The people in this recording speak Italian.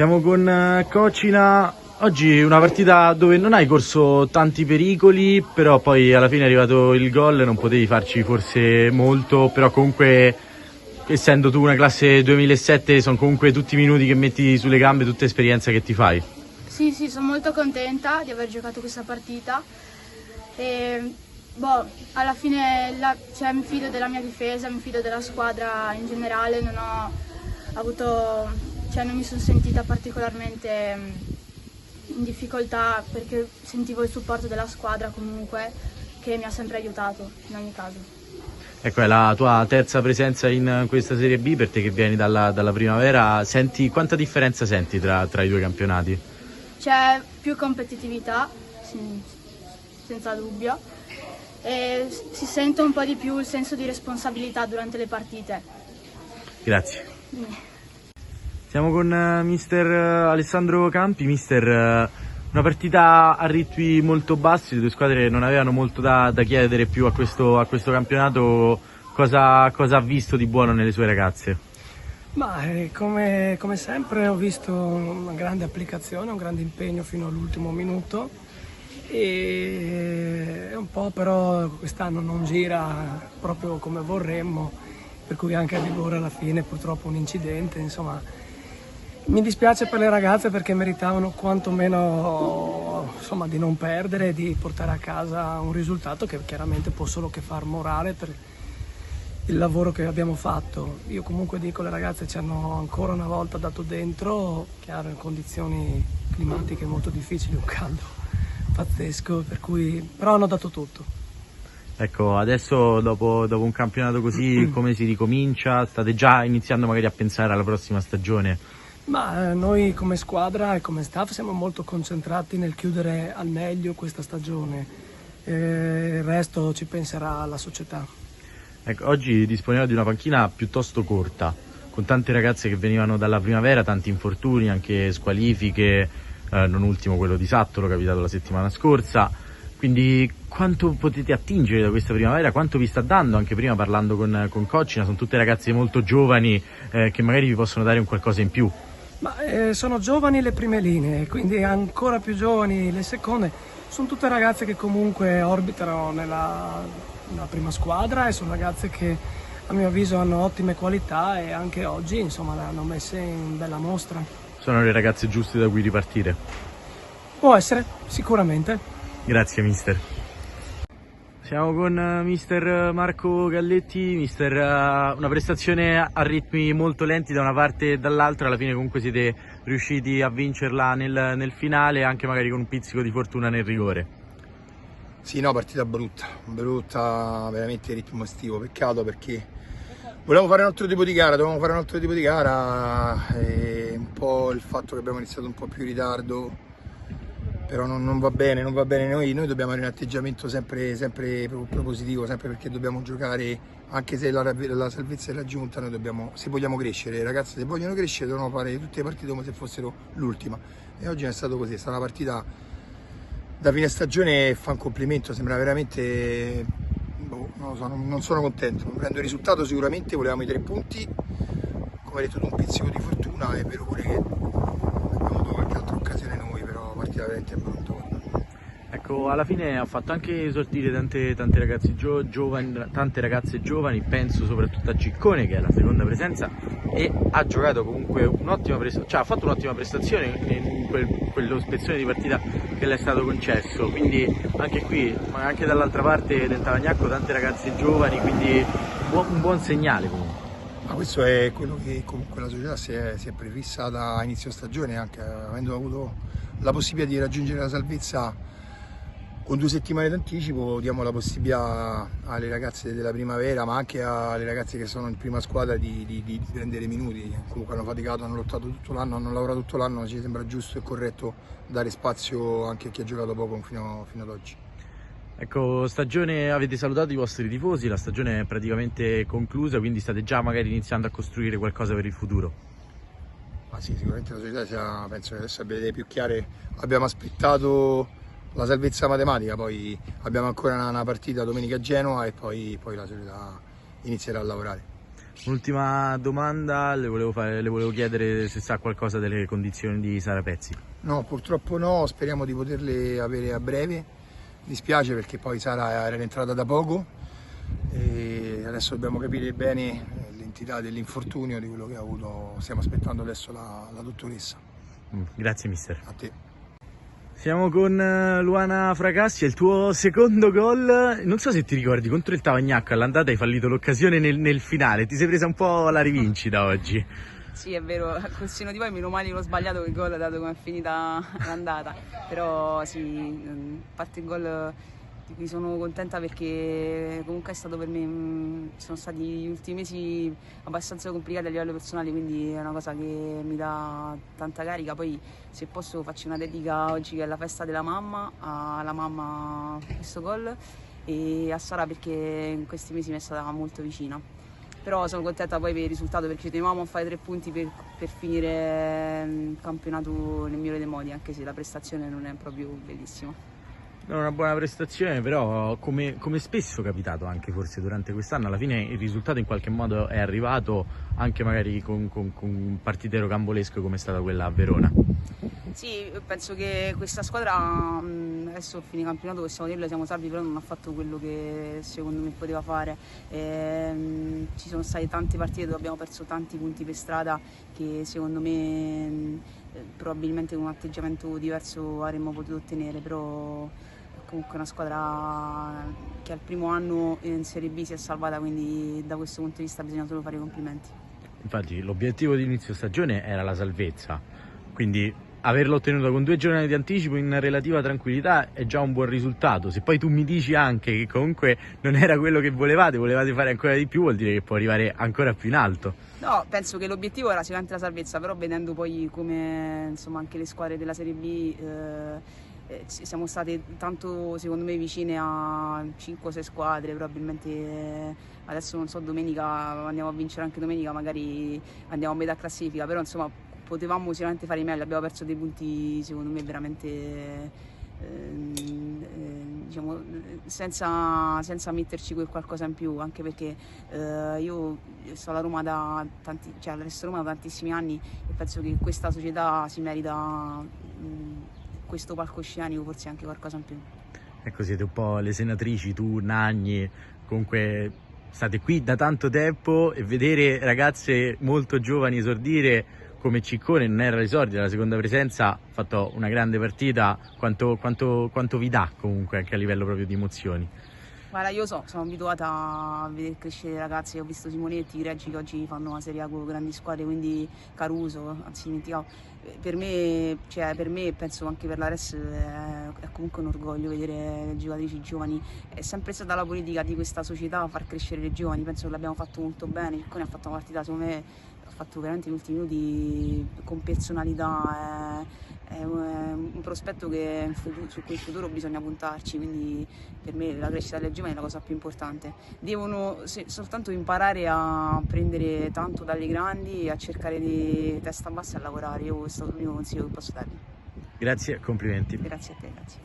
Siamo con Cocina. Oggi una partita dove non hai corso tanti pericoli, però poi alla fine è arrivato il gol, non potevi farci forse molto, però comunque essendo tu una classe 2007 sono comunque tutti i minuti che metti sulle gambe, tutta esperienza che ti fai. Sì, sono molto contenta di aver giocato questa partita e alla fine mi fido della mia difesa, mi fido della squadra in generale, non mi sono sentita particolarmente in difficoltà perché sentivo il supporto della squadra comunque che mi ha sempre aiutato in ogni caso. Ecco, è la tua terza presenza in questa Serie B per te che vieni dalla Primavera. Quanta differenza senti tra i due campionati? C'è più competitività, senza dubbio, e si sente un po' di più il senso di responsabilità durante le partite. Grazie. Siamo con mister Alessandro Campi. Mister, una partita a ritmi molto bassi, le due squadre non avevano molto da chiedere più a questo campionato. Cosa ha visto di buono nelle sue ragazze? Come sempre ho visto una grande applicazione, un grande impegno fino all'ultimo minuto e un po' però quest'anno non gira proprio come vorremmo, per cui anche a rigore alla fine purtroppo un incidente, insomma. Mi dispiace per le ragazze perché meritavano quantomeno di non perdere e di portare a casa un risultato che chiaramente può solo che far morale per il lavoro che abbiamo fatto. Io comunque dico, le ragazze ci hanno ancora una volta dato dentro, chiaro in condizioni climatiche molto difficili, un caldo pazzesco, però hanno dato tutto. Ecco, adesso dopo un campionato così come si ricomincia? State già iniziando magari a pensare alla prossima stagione? Noi come squadra e come staff siamo molto concentrati nel chiudere al meglio questa stagione, il resto ci penserà la società. Ecco, oggi disponeva di una panchina piuttosto corta, con tante ragazze che venivano dalla Primavera, tanti infortuni, anche squalifiche, non ultimo quello di Sattolo capitato la settimana scorsa. Quindi quanto potete attingere da questa Primavera, quanto vi sta dando? Anche prima parlando con Cocina, sono tutte ragazze molto giovani che magari vi possono dare un qualcosa in più. Sono giovani le prime linee, quindi ancora più giovani le seconde. Sono tutte ragazze che comunque orbitano nella prima squadra e sono ragazze che a mio avviso hanno ottime qualità e anche oggi insomma le hanno messe in bella mostra. Sono le ragazze giuste da cui ripartire? Può essere, sicuramente. Grazie mister. Siamo con mister Marco Galletti. Mister, una prestazione a ritmi molto lenti da una parte e dall'altra, alla fine comunque siete riusciti a vincerla nel finale, anche magari con un pizzico di fortuna nel rigore. Sì, no, partita brutta, veramente ritmo estivo, peccato perché volevamo fare un altro tipo di gara, e un po' il fatto che abbiamo iniziato un po' più in ritardo, però non va bene, noi dobbiamo avere un atteggiamento sempre propositivo, sempre perché dobbiamo giocare, anche se la salvezza è raggiunta, noi dobbiamo, se vogliamo crescere, le ragazze se vogliono crescere devono fare tutte le partite come se fossero l'ultima, e oggi non è stato così, è stata una partita da fine stagione, fa un complimento, sembra veramente, non lo so, non sono contento, non prendo il risultato sicuramente, volevamo i 3 punti, come hai detto tu un pizzico di fortuna, è vero pure che abbiamo avuto qualche altra occasione noi, però la partita veramente brutta. Ecco, alla fine ha fatto anche esordire tante ragazze giovani, penso soprattutto a Ciccone che è la seconda presenza e ha giocato comunque un'ottima prestazione, cioè ha fatto un'ottima prestazione in quello spezzone di partita che le è stato concesso, quindi anche qui, ma anche dall'altra parte del Tavagnacco tante ragazze giovani, quindi un buon segnale comunque. Ma questo è quello che comunque la società si è prefissata a inizio stagione, anche avendo avuto la possibilità di raggiungere la salvezza con 2 settimane d'anticipo, diamo la possibilità alle ragazze della Primavera, ma anche alle ragazze che sono in prima squadra di prendere minuti. Comunque hanno faticato, hanno lottato tutto l'anno, hanno lavorato tutto l'anno, ci sembra giusto e corretto dare spazio anche a chi ha giocato poco fino ad oggi. Ecco, stagione, avete salutato i vostri tifosi, la stagione è praticamente conclusa, quindi state già magari iniziando a costruire qualcosa per il futuro. Ma sì, sicuramente la società penso che adesso abbia le idee più chiare, abbiamo aspettato la salvezza matematica, poi abbiamo ancora una partita domenica a Genova e poi la società inizierà a lavorare. Un'ultima domanda, le volevo chiedere se sa qualcosa delle condizioni di Sara Pezzi. No, purtroppo no, speriamo di poterle avere a breve. Mi dispiace perché poi Sara era rientrata da poco e adesso dobbiamo capire bene l'entità dell'infortunio, di quello che ha avuto. Stiamo aspettando adesso la dottoressa. Grazie mister. A te. Siamo con Luana Fracassi, è il tuo secondo gol, non so se ti ricordi, contro il Tavagnacco all'andata hai fallito l'occasione nel finale, ti sei presa un po' la rivincita oggi. Sì, è vero, col seno di poi meno male che l'ho sbagliato il gol dato come è finita l'andata, però sì, a parte il gol di cui sono contenta perché comunque è stato per me, sono stati gli ultimi mesi abbastanza complicati a livello personale, quindi è una cosa che mi dà tanta carica. Poi se posso faccio una dedica oggi che è la festa della mamma, alla mamma questo gol e a Sara perché in questi mesi mi è stata molto vicina. Però sono contenta poi per il risultato perché ci tenevamo a fare 3 punti per finire il campionato nel migliore dei modi, anche se la prestazione non è proprio bellissima. Non una buona prestazione, però come spesso è capitato anche forse durante quest'anno, alla fine il risultato in qualche modo è arrivato anche magari con un partite rocambolesco come è stata quella a Verona. Sì, penso che questa squadra, adesso a fine campionato possiamo dirlo, siamo salvi, però non ha fatto quello che secondo me poteva fare. Ci sono state tante partite dove abbiamo perso tanti punti per strada che secondo me probabilmente con un atteggiamento diverso avremmo potuto ottenere, però comunque una squadra che al primo anno in Serie B si è salvata, quindi da questo punto di vista bisogna solo fare i complimenti. Infatti l'obiettivo di inizio stagione era la salvezza, quindi averlo ottenuto con 2 giornate di anticipo in relativa tranquillità è già un buon risultato. Se poi tu mi dici anche che comunque non era quello che volevate fare ancora di più, vuol dire che può arrivare ancora più in alto. No, penso che l'obiettivo era sicuramente la salvezza, però vedendo poi come insomma anche le squadre della Serie B siamo state tanto secondo me vicine a 5-6 squadre, probabilmente adesso non so, domenica andiamo a vincere anche domenica, magari andiamo a metà classifica, però insomma potevamo sicuramente fare meglio, abbiamo perso dei punti secondo me veramente diciamo, senza metterci quel qualcosa in più, anche perché io sto alla Roma resto Roma da tantissimi anni e penso che questa società si merita questo palcoscenico, forse anche qualcosa in più. Ecco, siete un po' le senatrici, tu, Nagni, comunque state qui da tanto tempo e vedere ragazze molto giovani esordire come Ciccone, non era l'esordio, era la seconda presenza, ha fatto una grande partita, quanto vi dà comunque anche a livello proprio di emozioni? Guarda, io sono abituata a vedere crescere i ragazzi, ho visto Simonetti, Reggi che oggi fanno una Serie A con grandi squadre, quindi Caruso, anzi dimenticavo. Per me, penso anche per la Res è comunque un orgoglio vedere le giocatrici giovani. È sempre stata la politica di questa società far crescere le giovani, penso che l'abbiamo fatto molto bene. Ciccone ha fatto una partita, secondo me, ha fatto veramente gli ultimi minuti con personalità. È un prospetto che su cui in futuro bisogna puntarci, quindi per me la crescita delle giovani è la cosa più importante. Devono soltanto imparare a prendere tanto dalle grandi e a cercare di testa bassa e a lavorare. Questo è l'unico consiglio che posso dargli. Grazie, complimenti. Grazie a te, grazie.